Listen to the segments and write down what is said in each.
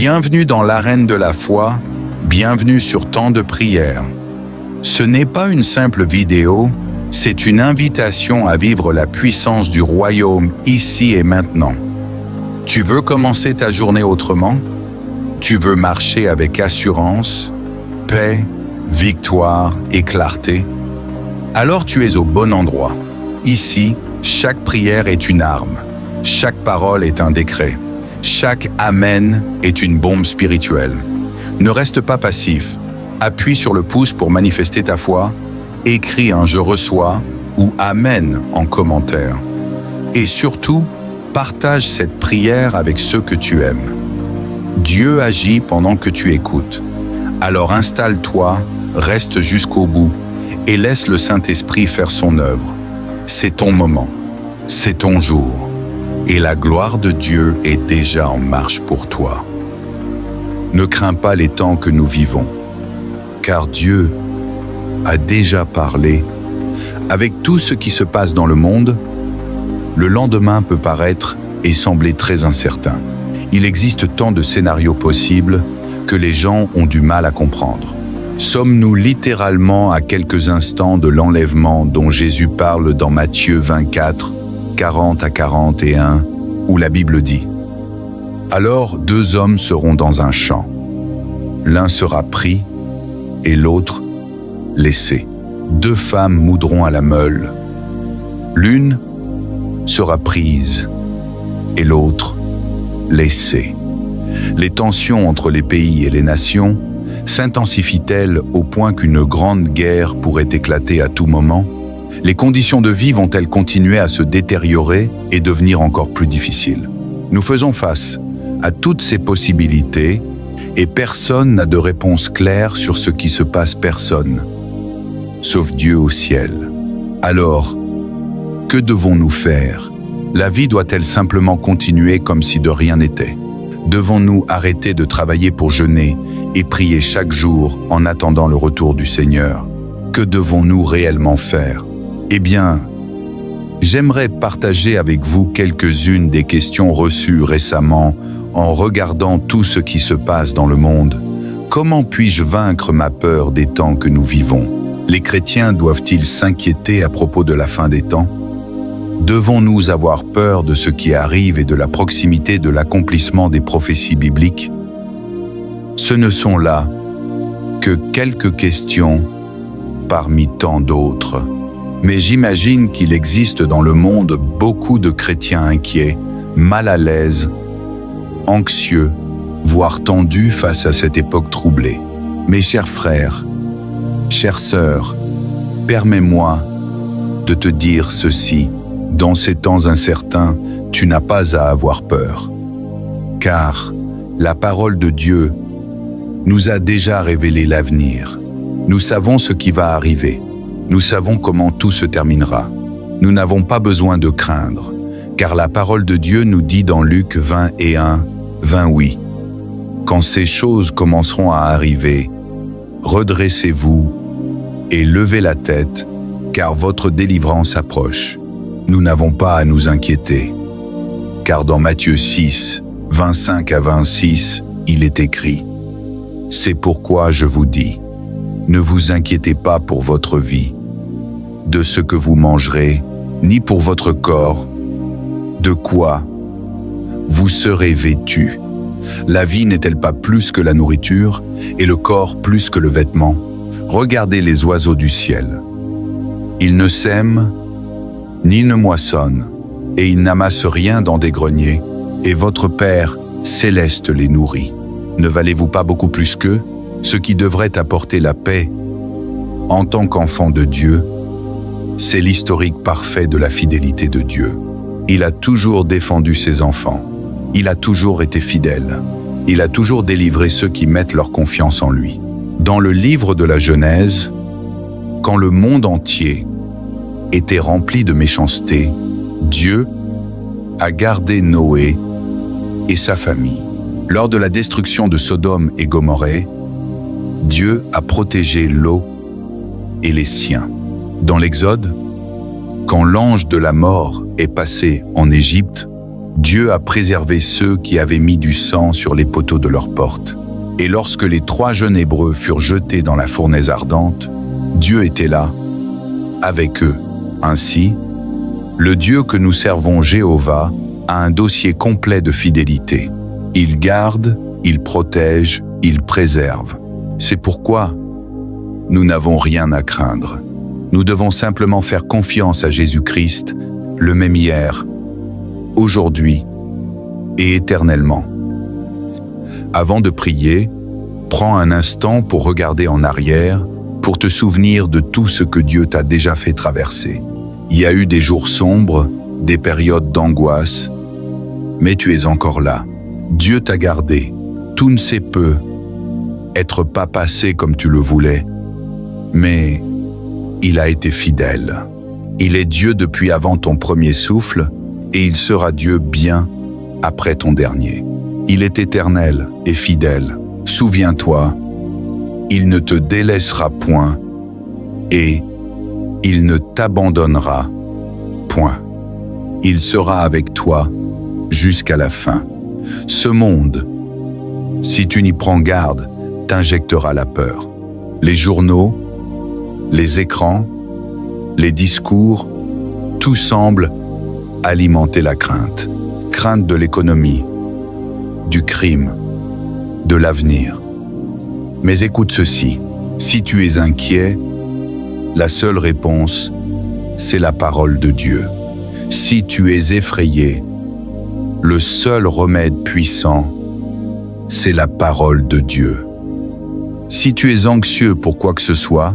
Bienvenue dans l'arène de la foi, bienvenue sur Temps de prière. Ce n'est pas une simple vidéo, c'est une invitation à vivre la puissance du royaume ici et maintenant. Tu veux commencer ta journée autrement? Tu veux marcher avec assurance, paix, victoire et clarté? Alors tu es au bon endroit. Ici, chaque prière est une arme, chaque parole est un décret, chaque Amen est une bombe spirituelle. Ne reste pas passif, appuie sur le pouce pour manifester ta foi, écris un « Je reçois » ou « Amen » en commentaire. Et surtout, partage cette prière avec ceux que tu aimes. Dieu agit pendant que tu écoutes. Alors installe-toi, reste jusqu'au bout et laisse le Saint-Esprit faire son œuvre. C'est ton moment, c'est ton jour, et la gloire de Dieu est déjà en marche pour toi. Ne crains pas les temps que nous vivons, car Dieu a déjà parlé. Avec tout ce qui se passe dans le monde, le lendemain peut paraître et sembler très incertain. Il existe tant de scénarios possibles que les gens ont du mal à comprendre. Sommes-nous littéralement à quelques instants de l'enlèvement dont Jésus parle dans Matthieu 24, 40 à 41, où la Bible dit « Alors 2 hommes seront dans un champ. L'un sera pris et l'autre laissé. 2 femmes moudront à la meule. L'une sera prise et l'autre laissée. Les tensions entre les pays et les nations s'intensifient-elles au point qu'une grande guerre pourrait éclater à tout moment? Les conditions de vie vont-elles continuer à se détériorer et devenir encore plus difficiles? Nous faisons face à toutes ces possibilités et personne n'a de réponse claire sur ce qui se passe, personne, sauf Dieu au ciel. Alors, que devons-nous faire? La vie doit-elle simplement continuer comme si de rien n'était? Devons-nous arrêter de travailler pour jeûner et prier chaque jour en attendant le retour du Seigneur? Que devons-nous réellement faire? Eh bien, j'aimerais partager avec vous quelques-unes des questions reçues récemment en regardant tout ce qui se passe dans le monde. Comment puis-je vaincre ma peur des temps que nous vivons? Les chrétiens doivent-ils s'inquiéter à propos de la fin des temps? Devons-nous avoir peur de ce qui arrive et de la proximité de l'accomplissement des prophéties bibliques? Ce ne sont là que quelques questions parmi tant d'autres. Mais j'imagine qu'il existe dans le monde beaucoup de chrétiens inquiets, mal à l'aise, anxieux, voire tendus face à cette époque troublée. Mes chers frères, chères sœurs, permets-moi de te dire ceci. Dans ces temps incertains, tu n'as pas à avoir peur. Car la parole de Dieu nous a déjà révélé l'avenir. Nous savons ce qui va arriver. Nous savons comment tout se terminera. Nous n'avons pas besoin de craindre, car la parole de Dieu nous dit dans Luc 21, 28, « Quand ces choses commenceront à arriver, redressez-vous et levez la tête, car votre délivrance approche. » Nous n'avons pas à nous inquiéter, car dans Matthieu 6, 25 à 26, il est écrit « C'est pourquoi je vous dis, ne vous inquiétez pas pour votre vie, de ce que vous mangerez, ni pour votre corps, de quoi vous serez vêtus. La vie n'est-elle pas plus que la nourriture, et le corps plus que le vêtement? Regardez les oiseaux du ciel. Ils ne sèment, ni ne moissonnent, et ils n'amassent rien dans des greniers, et votre Père céleste les nourrit. Ne valez-vous pas beaucoup plus qu'eux, ce qui devrait apporter la paix? En tant qu'enfant de Dieu, c'est l'historique parfait de la fidélité de Dieu. Il a toujours défendu ses enfants. Il a toujours été fidèle. Il a toujours délivré ceux qui mettent leur confiance en lui. Dans le livre de la Genèse, quand le monde entier était rempli de méchanceté, Dieu a gardé Noé et sa famille. Lors de la destruction de Sodome et Gomorrhée, Dieu a protégé Lot et les siens. Dans l'Exode, quand l'ange de la mort est passé en Égypte, Dieu a préservé ceux qui avaient mis du sang sur les poteaux de leurs portes. Et lorsque les 3 jeunes Hébreux furent jetés dans la fournaise ardente, Dieu était là, avec eux. Ainsi, le Dieu que nous servons, Jéhovah, a un dossier complet de fidélité. Il garde, il protège, il préserve. C'est pourquoi nous n'avons rien à craindre. Nous devons simplement faire confiance à Jésus-Christ, le même hier, aujourd'hui et éternellement. Avant de prier, prends un instant pour regarder en arrière, pour te souvenir de tout ce que Dieu t'a déjà fait traverser. Il y a eu des jours sombres, des périodes d'angoisse, mais tu es encore là. Dieu t'a gardé. Tout ne sait peut être pas passé comme tu le voulais, mais il a été fidèle. Il est Dieu depuis avant ton premier souffle, et il sera Dieu bien après ton dernier. Il est éternel et fidèle. Souviens-toi, il ne te délaissera point et il ne t'abandonnera point. Il sera avec toi jusqu'à la fin. Ce monde, si tu n'y prends garde, t'injectera la peur. Les journaux, les écrans, les discours, tout semble alimenter la crainte. Crainte de l'économie, du crime, de l'avenir. Mais écoute ceci, si tu es inquiet, la seule réponse, c'est la parole de Dieu. Si tu es effrayé, le seul remède puissant, c'est la parole de Dieu. Si tu es anxieux pour quoi que ce soit,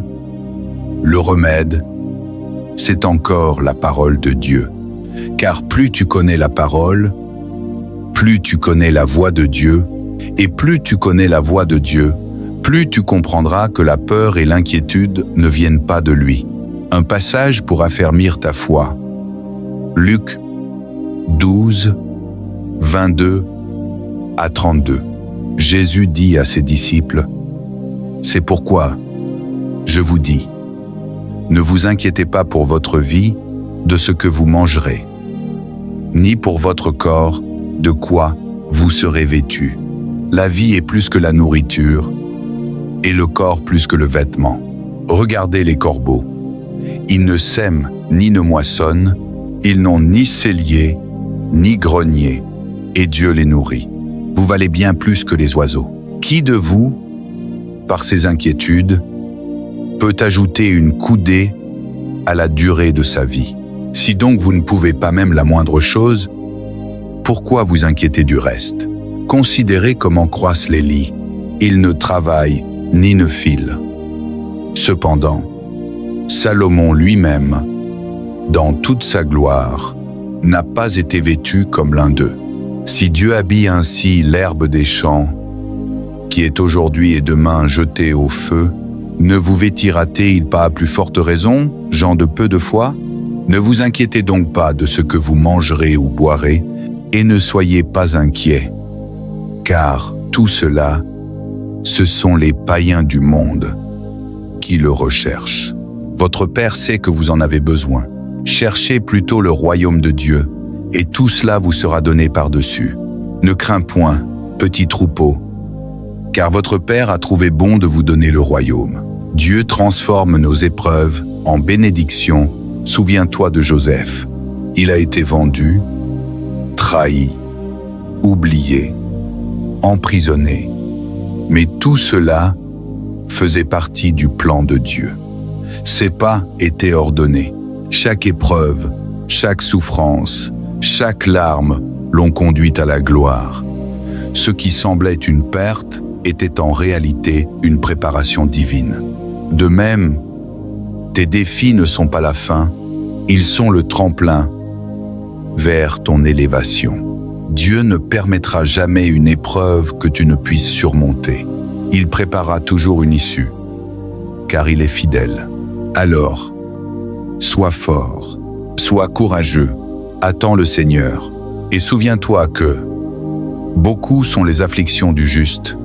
le remède, c'est encore la parole de Dieu. Car plus tu connais la parole, plus tu connais la voix de Dieu, et plus tu connais la voix de Dieu, plus tu comprendras que la peur et l'inquiétude ne viennent pas de lui. Un passage pour affermir ta foi. Luc 12, 22 à 32. Jésus dit à ses disciples, « C'est pourquoi je vous dis, ne vous inquiétez pas pour votre vie de ce que vous mangerez, ni pour votre corps de quoi vous serez vêtus. La vie est plus que la nourriture, et le corps plus que le vêtement. Regardez les corbeaux. Ils ne sèment ni ne moissonnent, ils n'ont ni cellier, ni grenier, et Dieu les nourrit. Vous valez bien plus que les oiseaux. Qui de vous, par ses inquiétudes, peut ajouter une coudée à la durée de sa vie? Si donc vous ne pouvez pas même la moindre chose, pourquoi vous inquiéter du reste? Considérez comment croissent les lys. Ils ne travaillent ni ne filent. Cependant, Salomon lui-même, dans toute sa gloire, n'a pas été vêtu comme l'un d'eux. Si Dieu habille ainsi l'herbe des champs, qui est aujourd'hui et demain jetée au feu, ne vous vêtira-t-il pas à plus forte raison, gens de peu de foi? Ne vous inquiétez donc pas de ce que vous mangerez ou boirez, et ne soyez pas inquiets, car tout cela, ce sont les païens du monde qui le recherchent. Votre Père sait que vous en avez besoin. Cherchez plutôt le royaume de Dieu, et tout cela vous sera donné par-dessus. Ne crains point, petit troupeau, car votre Père a trouvé bon de vous donner le royaume. Dieu transforme nos épreuves en bénédictions. Souviens-toi de Joseph. Il a été vendu, trahi, oublié, emprisonné. Mais tout cela faisait partie du plan de Dieu. Ses pas étaient ordonnés. Chaque épreuve, chaque souffrance, chaque larme l'ont conduit à la gloire. Ce qui semblait une perte était en réalité une préparation divine. De même, tes défis ne sont pas la fin, ils sont le tremplin vers ton élévation. Dieu ne permettra jamais une épreuve que tu ne puisses surmonter. Il préparera toujours une issue, car il est fidèle. Alors, sois fort, sois courageux, attends le Seigneur, et souviens-toi que beaucoup sont les afflictions du juste,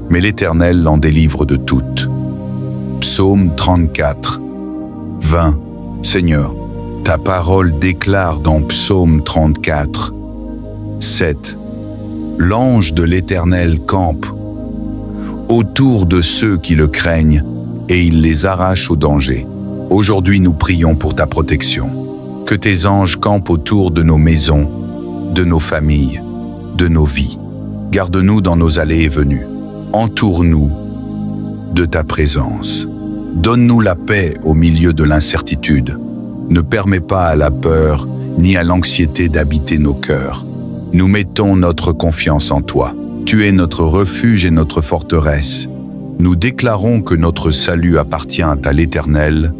mais l'Éternel l'en délivre de toutes. Psaume 34, 20. Seigneur, ta parole déclare dans Psaume 34, 7. L'ange de l'Éternel campe autour de ceux qui le craignent et il les arrache au danger. Aujourd'hui, nous prions pour ta protection. Que tes anges campent autour de nos maisons, de nos familles, de nos vies. Garde-nous dans nos allées et venues. Entoure-nous de ta présence. Donne-nous la paix au milieu de l'incertitude. Ne permets pas à la peur ni à l'anxiété d'habiter nos cœurs. Nous mettons notre confiance en toi. Tu es notre refuge et notre forteresse. Nous déclarons que notre salut appartient à l'Éternel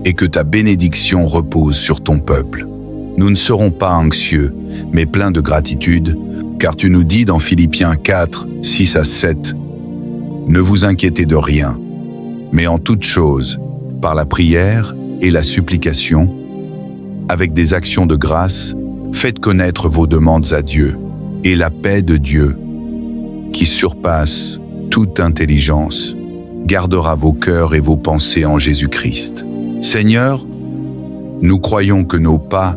et que ta bénédiction repose sur ton peuple. Nous ne serons pas anxieux, mais pleins de gratitude, car tu nous dis dans Philippiens 4, 6 à 7, « Ne vous inquiétez de rien, mais en toute chose, par la prière et la supplication, avec des actions de grâce, faites connaître vos demandes à Dieu, et la paix de Dieu, qui surpasse toute intelligence, gardera vos cœurs et vos pensées en Jésus-Christ. Seigneur, nous croyons que nos pas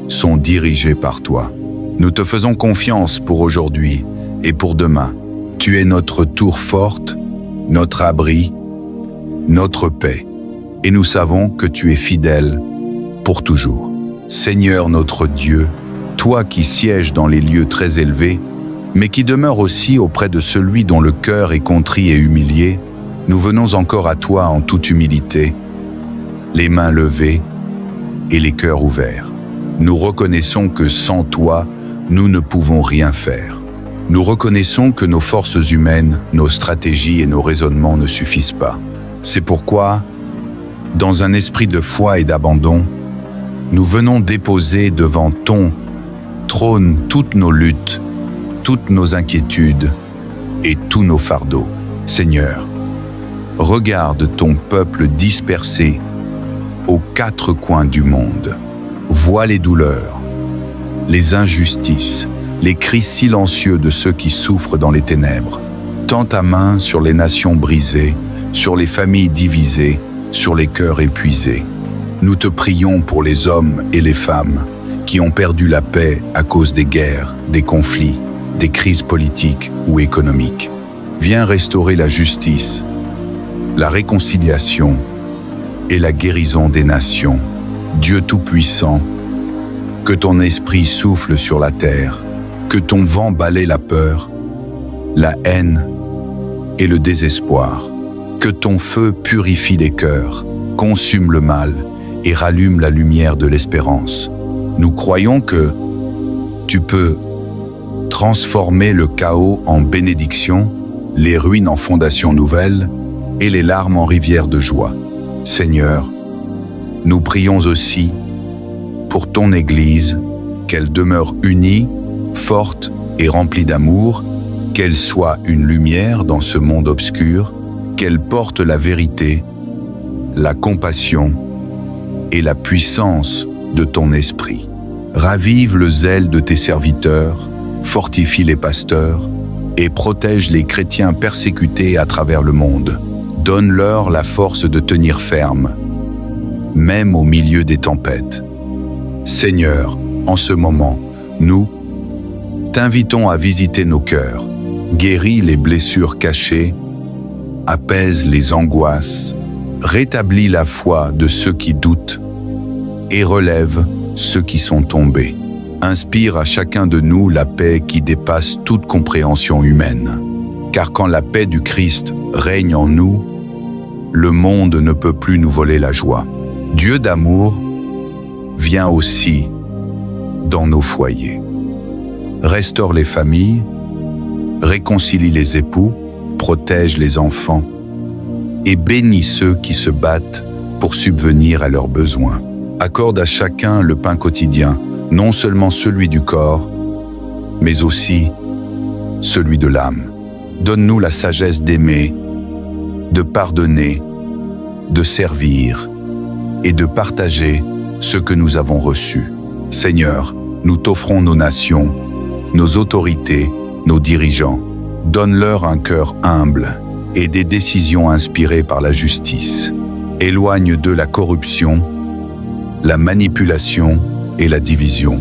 sont dirigés par toi. Nous te faisons confiance pour aujourd'hui et pour demain. Tu es notre tour forte, notre abri, notre paix, et nous savons que tu es fidèle pour toujours. Seigneur notre Dieu, toi qui sièges dans les lieux très élevés, mais qui demeures aussi auprès de celui dont le cœur est contrit et humilié, nous venons encore à toi en toute humilité, les mains levées et les cœurs ouverts. Nous reconnaissons que sans toi, nous ne pouvons rien faire. Nous reconnaissons que nos forces humaines, nos stratégies et nos raisonnements ne suffisent pas. C'est pourquoi, dans un esprit de foi et d'abandon, nous venons déposer devant ton trône toutes nos luttes, toutes nos inquiétudes et tous nos fardeaux. Seigneur, regarde ton peuple dispersé aux quatre coins du monde. Vois les douleurs, les injustices, les cris silencieux de ceux qui souffrent dans les ténèbres. Tends ta main sur les nations brisées, sur les familles divisées, sur les cœurs épuisés. Nous te prions pour les hommes et les femmes qui ont perdu la paix à cause des guerres, des conflits, des crises politiques ou économiques. Viens restaurer la justice, la réconciliation et la guérison des nations. Dieu Tout-Puissant, que ton esprit souffle sur la terre, que ton vent balaie la peur, la haine et le désespoir, que ton feu purifie les cœurs, consume le mal et rallume la lumière de l'espérance. Nous croyons que tu peux transformer le chaos en bénédiction, les ruines en fondations nouvelles et les larmes en rivières de joie. Seigneur, nous prions aussi pour ton Église, qu'elle demeure unie, forte et remplie d'amour, qu'elle soit une lumière dans ce monde obscur, qu'elle porte la vérité, la compassion et la puissance de ton esprit. Ravive le zèle de tes serviteurs, fortifie les pasteurs et protège les chrétiens persécutés à travers le monde. Donne-leur la force de tenir ferme, même au milieu des tempêtes. Seigneur, en ce moment, nous t'invitons à visiter nos cœurs, guéris les blessures cachées, apaise les angoisses, rétablis la foi de ceux qui doutent et relève ceux qui sont tombés. Inspire à chacun de nous la paix qui dépasse toute compréhension humaine. Car quand la paix du Christ règne en nous, le monde ne peut plus nous voler la joie. Dieu d'amour, viens aussi dans nos foyers. Restaure les familles, réconcilie les époux, protège les enfants et bénis ceux qui se battent pour subvenir à leurs besoins. Accorde à chacun le pain quotidien, non seulement celui du corps, mais aussi celui de l'âme. Donne-nous la sagesse d'aimer, de pardonner, de servir et de partager ce que nous avons reçu. Seigneur, nous t'offrons nos nations, nos autorités, nos dirigeants. Donne-leur un cœur humble et des décisions inspirées par la justice. Éloigne d'eux la corruption, la manipulation et la division.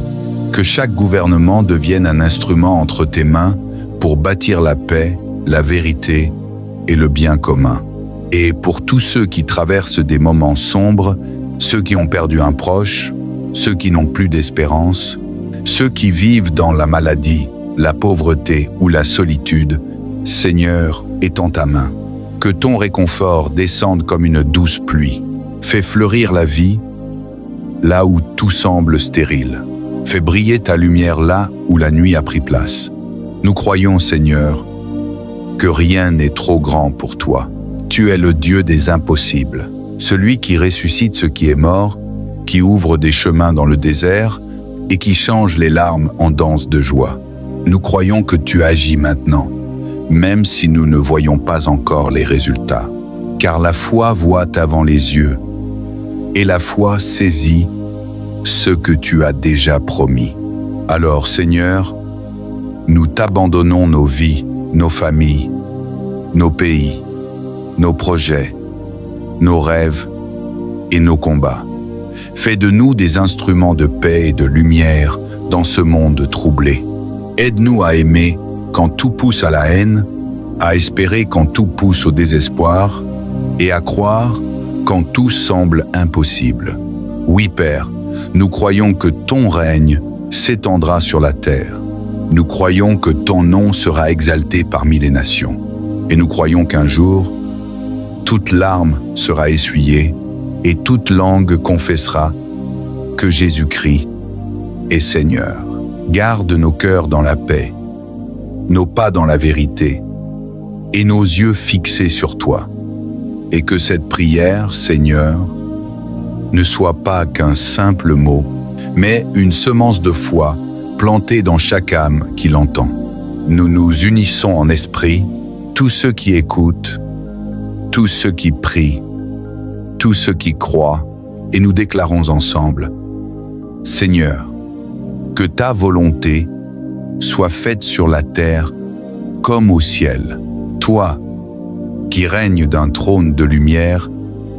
Que chaque gouvernement devienne un instrument entre tes mains pour bâtir la paix, la vérité et le bien commun. Et pour tous ceux qui traversent des moments sombres, ceux qui ont perdu un proche, ceux qui n'ont plus d'espérance, ceux qui vivent dans la maladie, la pauvreté ou la solitude, Seigneur, étends ta main. Que ton réconfort descende comme une douce pluie. Fais fleurir la vie là où tout semble stérile. Fais briller ta lumière là où la nuit a pris place. Nous croyons, Seigneur, que rien n'est trop grand pour toi. Tu es le Dieu des impossibles, celui qui ressuscite ce qui est mort, qui ouvre des chemins dans le désert et qui change les larmes en danse de joie. Nous croyons que tu agis maintenant, même si nous ne voyons pas encore les résultats. Car la foi voit avant les yeux, et la foi saisit ce que tu as déjà promis. Alors, Seigneur, nous t'abandonnons nos vies, nos familles, nos pays, nos projets, nos rêves et nos combats. Fais de nous des instruments de paix et de lumière dans ce monde troublé. Aide-nous à aimer quand tout pousse à la haine, à espérer quand tout pousse au désespoir, et à croire quand tout semble impossible. Oui, Père, nous croyons que ton règne s'étendra sur la terre. Nous croyons que ton nom sera exalté parmi les nations. Et nous croyons qu'un jour, toute larme sera essuyée et toute langue confessera que Jésus-Christ est Seigneur. Garde nos cœurs dans la paix, nos pas dans la vérité et nos yeux fixés sur toi. Et que cette prière, Seigneur, ne soit pas qu'un simple mot, mais une semence de foi plantée dans chaque âme qui l'entend. Nous nous unissons en esprit, tous ceux qui écoutent, tous ceux qui prient, tous ceux qui croient, et nous déclarons ensemble, Seigneur, que ta volonté soit faite sur la terre comme au ciel. Toi, qui règnes d'un trône de lumière,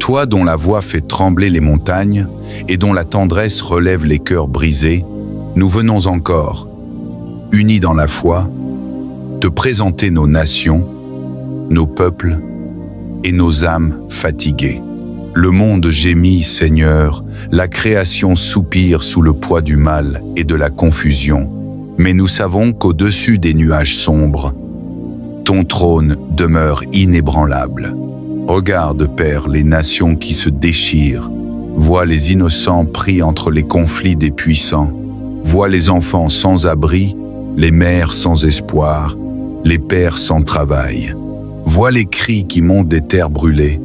toi dont la voix fait trembler les montagnes et dont la tendresse relève les cœurs brisés, nous venons encore, unis dans la foi, te présenter nos nations, nos peuples et nos âmes fatiguées. Le monde gémit, Seigneur, la création soupire sous le poids du mal et de la confusion, mais nous savons qu'au-dessus des nuages sombres, ton trône demeure inébranlable. Regarde, Père, les nations qui se déchirent, vois les innocents pris entre les conflits des puissants, vois les enfants sans abri, les mères sans espoir, les pères sans travail. Vois les cris qui montent des terres brûlées,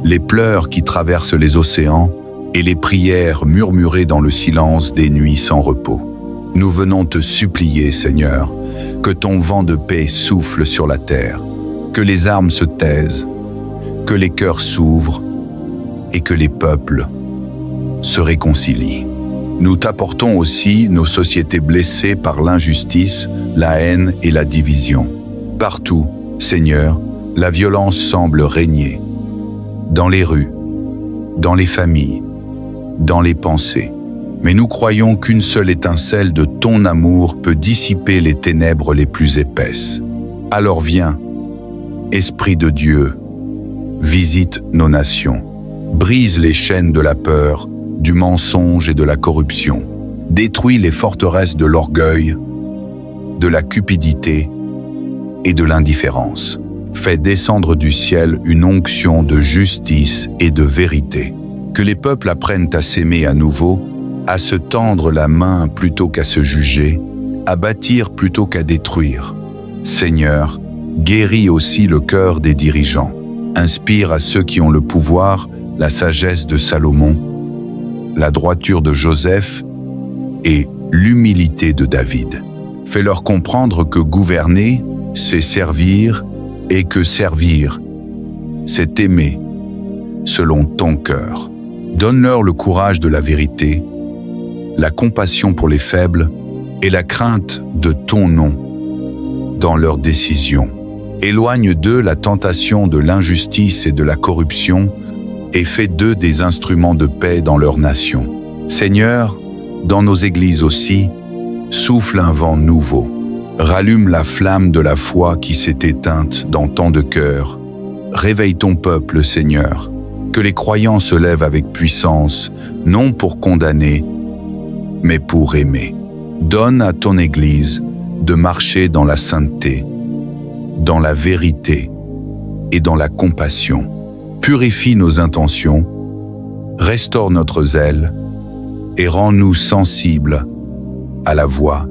les pleurs qui traversent les océans et les prières murmurées dans le silence des nuits sans repos. Nous venons te supplier, Seigneur, que ton vent de paix souffle sur la terre, que les armes se taisent, que les cœurs s'ouvrent et que les peuples se réconcilient. Nous t'apportons aussi nos sociétés blessées par l'injustice, la haine et la division. Partout, Seigneur, la violence semble régner. Dans les rues, dans les familles, dans les pensées. Mais nous croyons qu'une seule étincelle de ton amour peut dissiper les ténèbres les plus épaisses. Alors viens, Esprit de Dieu, visite nos nations, brise les chaînes de la peur, du mensonge et de la corruption, détruis les forteresses de l'orgueil, de la cupidité et de l'indifférence. Fais descendre du ciel une onction de justice et de vérité. Que les peuples apprennent à s'aimer à nouveau, à se tendre la main plutôt qu'à se juger, à bâtir plutôt qu'à détruire. Seigneur, guéris aussi le cœur des dirigeants. Inspire à ceux qui ont le pouvoir la sagesse de Salomon, la droiture de Joseph et l'humilité de David. Fais-leur comprendre que gouverner, c'est servir, et que servir, c'est aimer selon ton cœur. Donne-leur le courage de la vérité, la compassion pour les faibles et la crainte de ton nom dans leurs décisions. Éloigne d'eux la tentation de l'injustice et de la corruption et fais d'eux des instruments de paix dans leur nation. Seigneur, dans nos églises aussi, Souffle un vent nouveau. Rallume la flamme de la foi qui s'est éteinte dans tant de cœurs. Réveille ton peuple, Seigneur. Que les croyants se lèvent avec puissance, non pour condamner, mais pour aimer. Donne à ton Église de marcher dans la sainteté, dans la vérité et dans la compassion. Purifie nos intentions, restaure notre zèle et rends-nous sensibles à la voix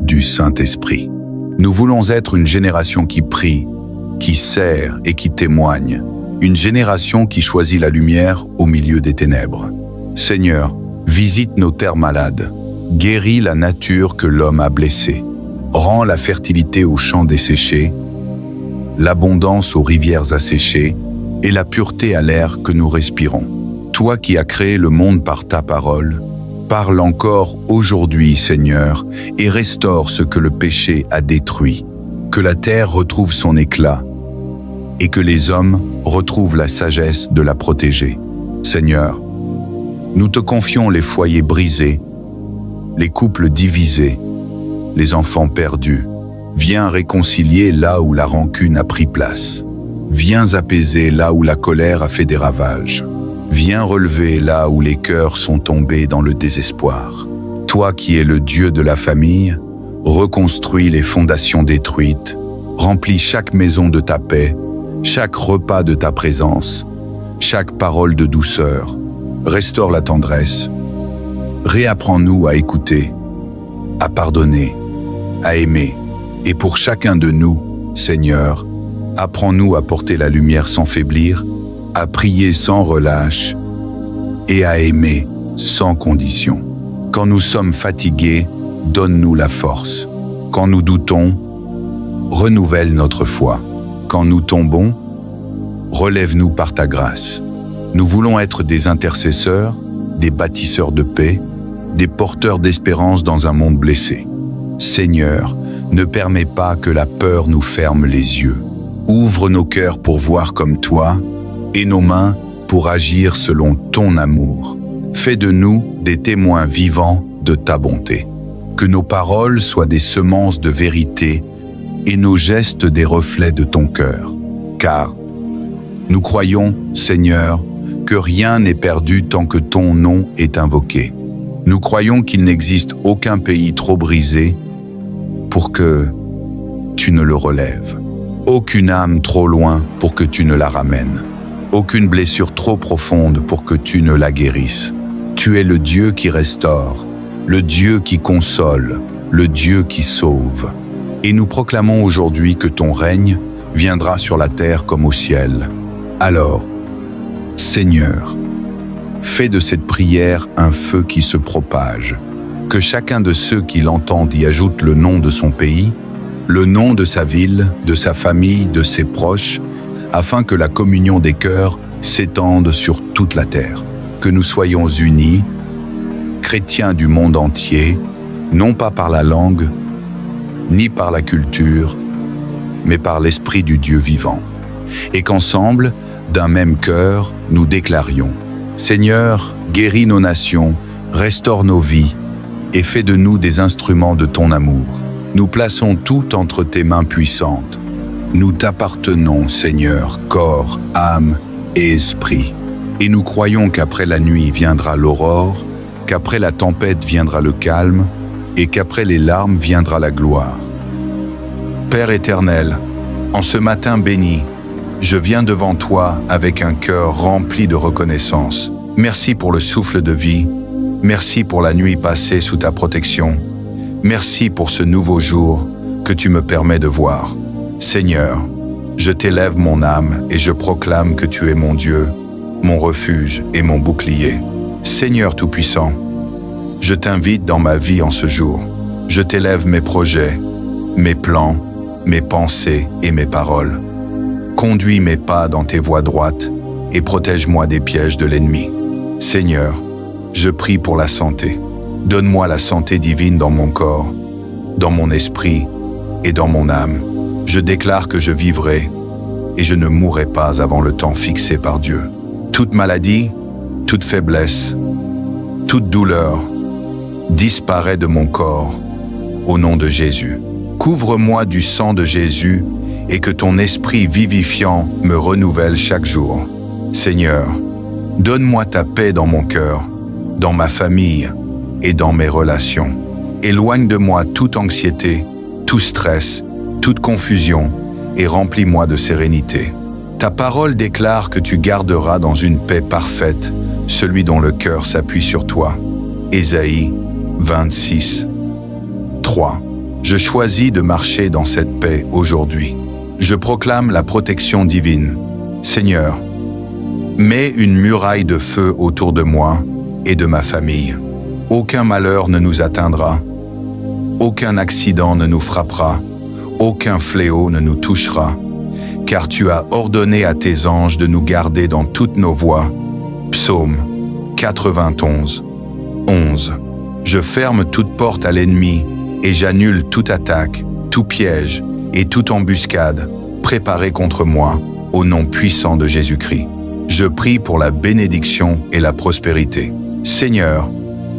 du Saint-Esprit. Nous voulons être une génération qui prie, qui sert et qui témoigne. Une génération qui choisit la lumière au milieu des ténèbres. Seigneur, visite nos terres malades. Guéris la nature que l'homme a blessée. Rends la fertilité aux champs desséchés, l'abondance aux rivières asséchées et la pureté à l'air que nous respirons. Toi qui as créé le monde par ta parole, parle encore aujourd'hui, Seigneur, et restaure ce que le péché a détruit. Que la terre retrouve son éclat et que les hommes retrouvent la sagesse de la protéger. Seigneur, nous te confions les foyers brisés, les couples divisés, les enfants perdus. Viens réconcilier là où la rancune a pris place. Viens apaiser là où la colère a fait des ravages. Viens relever là où les cœurs sont tombés dans le désespoir. Toi qui es le Dieu de la famille, reconstruis les fondations détruites, remplis chaque maison de ta paix, chaque repas de ta présence, chaque parole de douceur. Restaure la tendresse. Réapprends-nous à écouter, à pardonner, à aimer. Et pour chacun de nous, Seigneur, apprends-nous à porter la lumière sans faiblir, à prier sans relâche et à aimer sans condition. Quand nous sommes fatigués, donne-nous la force. Quand nous doutons, renouvelle notre foi. Quand nous tombons, relève-nous par ta grâce. Nous voulons être des intercesseurs, des bâtisseurs de paix, des porteurs d'espérance dans un monde blessé. Seigneur, ne permets pas que la peur nous ferme les yeux. Ouvre nos cœurs pour voir comme toi et nos mains pour agir selon ton amour. Fais de nous des témoins vivants de ta bonté. Que nos paroles soient des semences de vérité et nos gestes des reflets de ton cœur. Car nous croyons, Seigneur, que rien n'est perdu tant que ton nom est invoqué. Nous croyons qu'il n'existe aucun pays trop brisé pour que tu ne le relèves. Aucune âme trop loin pour que tu ne la ramènes. Aucune blessure trop profonde pour que tu ne la guérisses. Tu es le Dieu qui restaure, le Dieu qui console, le Dieu qui sauve. Et nous proclamons aujourd'hui que ton règne viendra sur la terre comme au ciel. Alors, Seigneur, fais de cette prière un feu qui se propage. Que chacun de ceux qui l'entendent y ajoute le nom de son pays, le nom de sa ville, de sa famille, de ses proches, afin que la communion des cœurs s'étende sur toute la terre. Que nous soyons unis, chrétiens du monde entier, non pas par la langue, ni par la culture, mais par l'Esprit du Dieu vivant. Et qu'ensemble, d'un même cœur, nous déclarions: Seigneur, guéris nos nations, restaure nos vies, et fais de nous des instruments de ton amour. Nous plaçons tout entre tes mains puissantes. Nous t'appartenons, Seigneur, corps, âme et esprit. Et nous croyons qu'après la nuit viendra l'aurore, qu'après la tempête viendra le calme, et qu'après les larmes viendra la gloire. Père éternel, en ce matin béni, je viens devant toi avec un cœur rempli de reconnaissance. Merci pour le souffle de vie. Merci pour la nuit passée sous ta protection. Merci pour ce nouveau jour que tu me permets de voir. Seigneur, je t'élève mon âme et je proclame que tu es mon Dieu, mon refuge et mon bouclier. Seigneur Tout-Puissant, je t'invite dans ma vie en ce jour. Je t'élève mes projets, mes plans, mes pensées et mes paroles. Conduis mes pas dans tes voies droites et protège-moi des pièges de l'ennemi. Seigneur, je prie pour la santé. Donne-moi la santé divine dans mon corps, dans mon esprit et dans mon âme. Je déclare que je vivrai et je ne mourrai pas avant le temps fixé par Dieu. Toute maladie, toute faiblesse, toute douleur disparaît de mon corps, au nom de Jésus. Couvre-moi du sang de Jésus et que ton esprit vivifiant me renouvelle chaque jour. Seigneur, donne-moi ta paix dans mon cœur, dans ma famille et dans mes relations. Éloigne de moi toute anxiété, tout stress, toute confusion et remplis-moi de sérénité. Ta parole déclare que tu garderas dans une paix parfaite celui dont le cœur s'appuie sur toi. Ésaïe 26, 3. Je choisis de marcher dans cette paix aujourd'hui. Je proclame la protection divine. Seigneur, mets une muraille de feu autour de moi et de ma famille. Aucun malheur ne nous atteindra. Aucun accident ne nous frappera. Aucun fléau ne nous touchera. Car tu as ordonné à tes anges de nous garder dans toutes nos voies. Psaume 91, 11. Je ferme toute porte à l'ennemi et j'annule toute attaque, tout piège et toute embuscade préparée contre moi au nom puissant de Jésus-Christ. Je prie pour la bénédiction et la prospérité. Seigneur,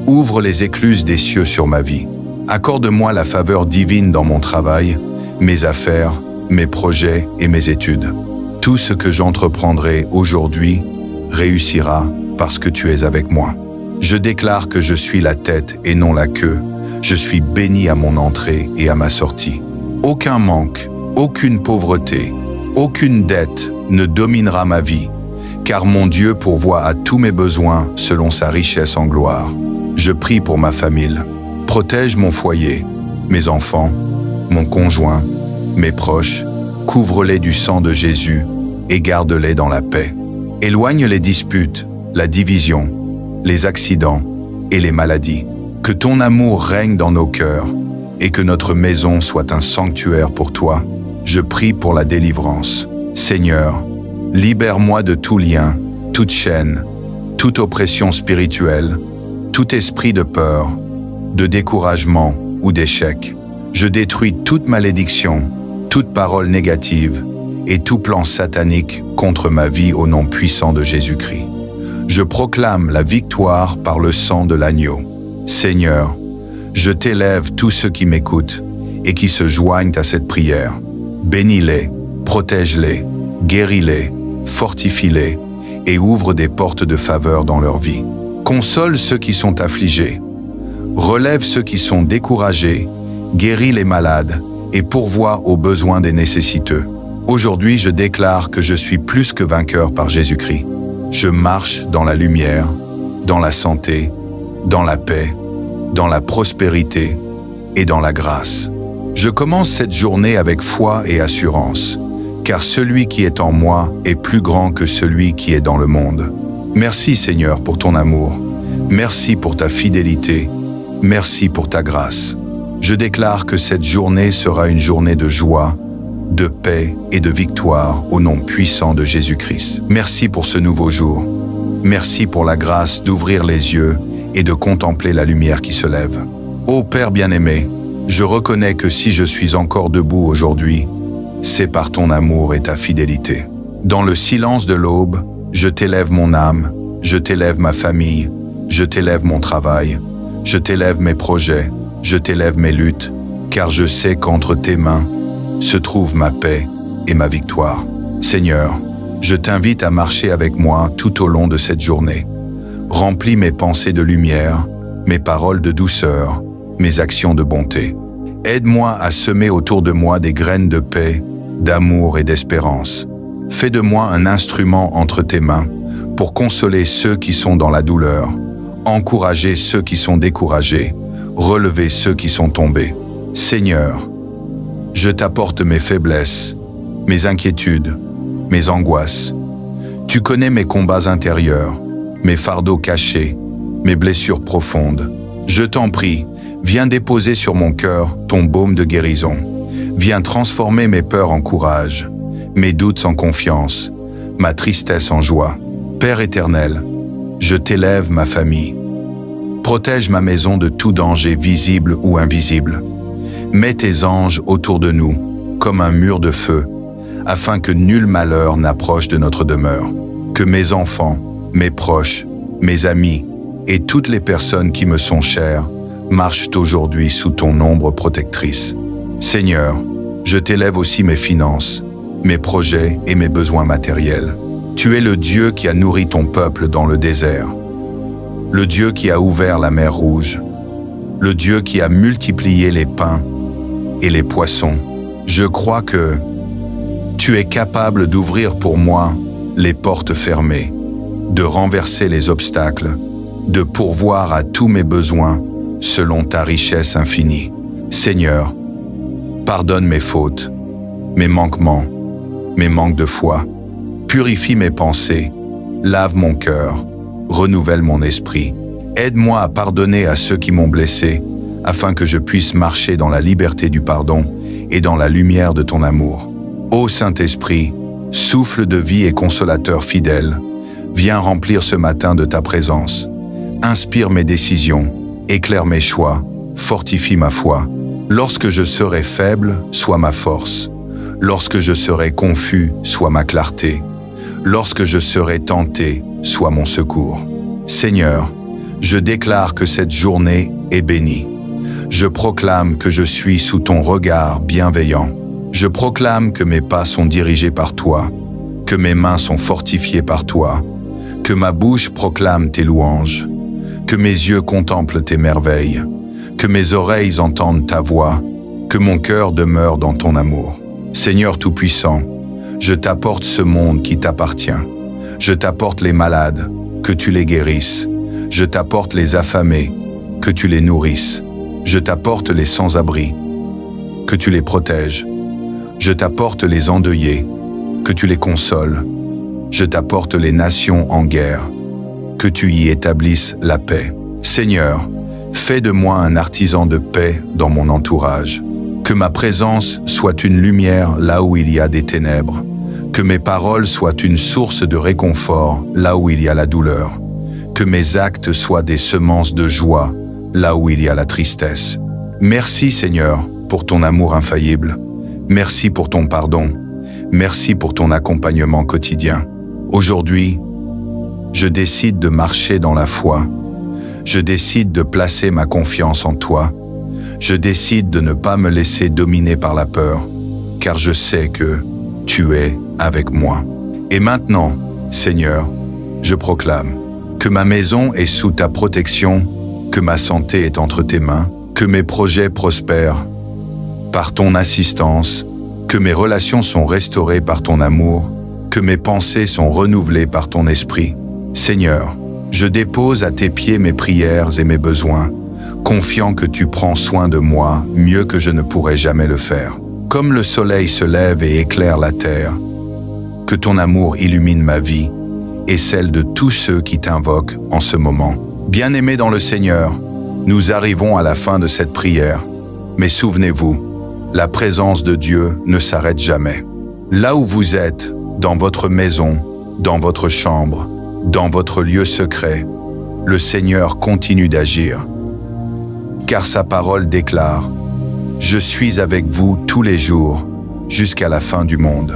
ouvre les écluses des cieux sur ma vie. Accorde-moi la faveur divine dans mon travail, mes affaires, mes projets et mes études. Tout ce que j'entreprendrai aujourd'hui réussira parce que tu es avec moi. Je déclare que je suis la tête et non la queue. Je suis béni à mon entrée et à ma sortie. Aucun manque, aucune pauvreté, aucune dette ne dominera ma vie, car mon Dieu pourvoit à tous mes besoins selon sa richesse en gloire. Je prie pour ma famille. Protège mon foyer, mes enfants, mon conjoint, mes proches, couvre-les du sang de Jésus et garde-les dans la paix. Éloigne les disputes, la division, les accidents et les maladies. Que ton amour règne dans nos cœurs et que notre maison soit un sanctuaire pour toi. Je prie pour la délivrance. Seigneur, libère-moi de tout lien, toute chaîne, toute oppression spirituelle, tout esprit de peur, de découragement ou d'échec. Je détruis toute malédiction, toute parole négative et tout plan satanique contre ma vie au nom puissant de Jésus-Christ. Je proclame la victoire par le sang de l'agneau. Seigneur, je t'élève tous ceux qui m'écoutent et qui se joignent à cette prière. Bénis-les, protège-les, guéris-les, fortifie-les et ouvre des portes de faveur dans leur vie. Console ceux qui sont affligés, relève ceux qui sont découragés, guéris les malades et pourvois aux besoins des nécessiteux. Aujourd'hui, je déclare que je suis plus que vainqueur par Jésus-Christ. Je marche dans la lumière, dans la santé, dans la paix, dans la prospérité et dans la grâce. Je commence cette journée avec foi et assurance, car celui qui est en moi est plus grand que celui qui est dans le monde. Merci Seigneur pour ton amour, merci pour ta fidélité, merci pour ta grâce. Je déclare que cette journée sera une journée de joie, de paix et de victoire au nom puissant de Jésus-Christ. Merci pour ce nouveau jour. Merci pour la grâce d'ouvrir les yeux et de contempler la lumière qui se lève. Ô Père bien-aimé, je reconnais que si je suis encore debout aujourd'hui, c'est par ton amour et ta fidélité. Dans le silence de l'aube, je t'élève mon âme, je t'élève ma famille, je t'élève mon travail, je t'élève mes projets, je t'élève mes luttes, car je sais qu'entre tes mains se trouve ma paix et ma victoire. Seigneur, je t'invite à marcher avec moi tout au long de cette journée. Remplis mes pensées de lumière, mes paroles de douceur, mes actions de bonté. Aide-moi à semer autour de moi des graines de paix, d'amour et d'espérance. Fais de moi un instrument entre tes mains pour consoler ceux qui sont dans la douleur, encourager ceux qui sont découragés, relever ceux qui sont tombés. Seigneur, je t'apporte mes faiblesses, mes inquiétudes, mes angoisses. Tu connais mes combats intérieurs, mes fardeaux cachés, mes blessures profondes. Je t'en prie, viens déposer sur mon cœur ton baume de guérison. Viens transformer mes peurs en courage, mes doutes en confiance, ma tristesse en joie. Père éternel, je t'élève ma famille. Protège ma maison de tout danger visible ou invisible. Mets tes anges autour de nous, comme un mur de feu, afin que nul malheur n'approche de notre demeure. Que mes enfants, mes proches, mes amis et toutes les personnes qui me sont chères marchent aujourd'hui sous ton ombre protectrice. Seigneur, je t'élève aussi mes finances, mes projets et mes besoins matériels. Tu es le Dieu qui a nourri ton peuple dans le désert, le Dieu qui a ouvert la mer Rouge, le Dieu qui a multiplié les pains et les poissons. Je crois que tu es capable d'ouvrir pour moi les portes fermées, de renverser les obstacles, de pourvoir à tous mes besoins selon ta richesse infinie. Seigneur, pardonne mes fautes, mes manquements, mes manques de foi. Purifie mes pensées, lave mon cœur, renouvelle mon esprit. Aide-moi à pardonner à ceux qui m'ont blessé, afin que je puisse marcher dans la liberté du pardon et dans la lumière de ton amour. Ô Saint-Esprit, souffle de vie et consolateur fidèle, viens remplir ce matin de ta présence. Inspire mes décisions, éclaire mes choix, fortifie ma foi. Lorsque je serai faible, sois ma force. Lorsque je serai confus, sois ma clarté. Lorsque je serai tenté, sois mon secours. Seigneur, je déclare que cette journée est bénie. Je proclame que je suis sous ton regard bienveillant. Je proclame que mes pas sont dirigés par toi, que mes mains sont fortifiées par toi, que ma bouche proclame tes louanges, que mes yeux contemplent tes merveilles, que mes oreilles entendent ta voix, que mon cœur demeure dans ton amour. Seigneur Tout-Puissant, je t'apporte ce monde qui t'appartient. Je t'apporte les malades, que tu les guérisses. Je t'apporte les affamés, que tu les nourrisses. Je t'apporte les sans-abri, que tu les protèges. Je t'apporte les endeuillés, que tu les consoles. Je t'apporte les nations en guerre, que tu y établisses la paix. Seigneur, fais de moi un artisan de paix dans mon entourage. Que ma présence soit une lumière là où il y a des ténèbres. Que mes paroles soient une source de réconfort là où il y a la douleur. Que mes actes soient des semences de joie là où il y a la tristesse. Merci Seigneur pour ton amour infaillible. Merci pour ton pardon. Merci pour ton accompagnement quotidien. Aujourd'hui, je décide de marcher dans la foi. Je décide de placer ma confiance en toi. Je décide de ne pas me laisser dominer par la peur, car je sais que tu es avec moi. Et maintenant, Seigneur, je proclame que ma maison est sous ta protection, que ma santé est entre tes mains, que mes projets prospèrent par ton assistance, que mes relations sont restaurées par ton amour, que mes pensées sont renouvelées par ton esprit. Seigneur, je dépose à tes pieds mes prières et mes besoins, confiant que tu prends soin de moi mieux que je ne pourrais jamais le faire. Comme le soleil se lève et éclaire la terre, que ton amour illumine ma vie et celle de tous ceux qui t'invoquent en ce moment. Bien-aimés dans le Seigneur, nous arrivons à la fin de cette prière, mais souvenez-vous, la présence de Dieu ne s'arrête jamais. Là où vous êtes, dans votre maison, dans votre chambre, dans votre lieu secret, le Seigneur continue d'agir. Car sa parole déclare « Je suis avec vous tous les jours, jusqu'à la fin du monde ».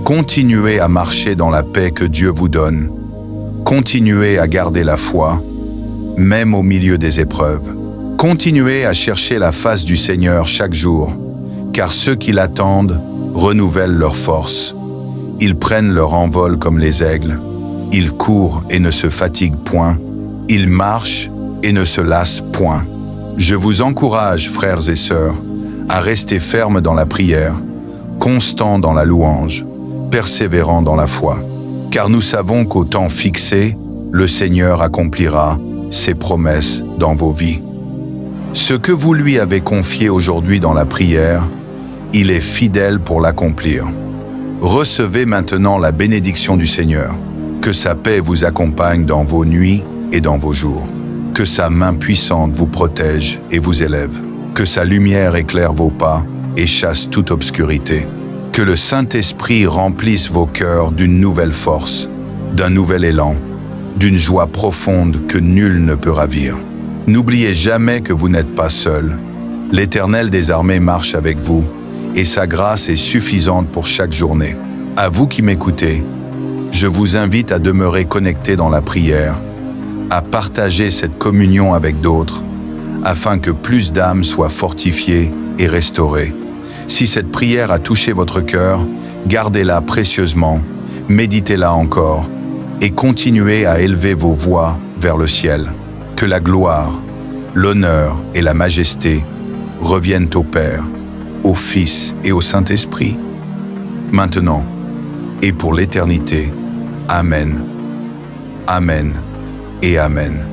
Continuez à marcher dans la paix que Dieu vous donne. Continuez à garder la foi, même au milieu des épreuves. Continuez à chercher la face du Seigneur chaque jour, car ceux qui l'attendent renouvellent leur force. Ils prennent leur envol comme les aigles. Ils courent et ne se fatiguent point. Ils marchent et ne se lassent point. Je vous encourage, frères et sœurs, à rester fermes dans la prière, constants dans la louange, persévérants dans la foi. Car nous savons qu'au temps fixé, le Seigneur accomplira ses promesses dans vos vies. Ce que vous lui avez confié aujourd'hui dans la prière, il est fidèle pour l'accomplir. Recevez maintenant la bénédiction du Seigneur. Que sa paix vous accompagne dans vos nuits et dans vos jours. Que sa main puissante vous protège et vous élève. Que sa lumière éclaire vos pas et chasse toute obscurité. Que le Saint-Esprit remplisse vos cœurs d'une nouvelle force, d'un nouvel élan, d'une joie profonde que nul ne peut ravir. N'oubliez jamais que vous n'êtes pas seul. L'Éternel des armées marche avec vous, et sa grâce est suffisante pour chaque journée. À vous qui m'écoutez, je vous invite à demeurer connecté dans la prière, à partager cette communion avec d'autres, afin que plus d'âmes soient fortifiées et restaurées. Si cette prière a touché votre cœur, gardez-la précieusement, méditez-la encore et continuez à élever vos voix vers le ciel. Que la gloire, l'honneur et la majesté reviennent au Père, au Fils et au Saint-Esprit, maintenant et pour l'éternité. Amen. Amen et Amen.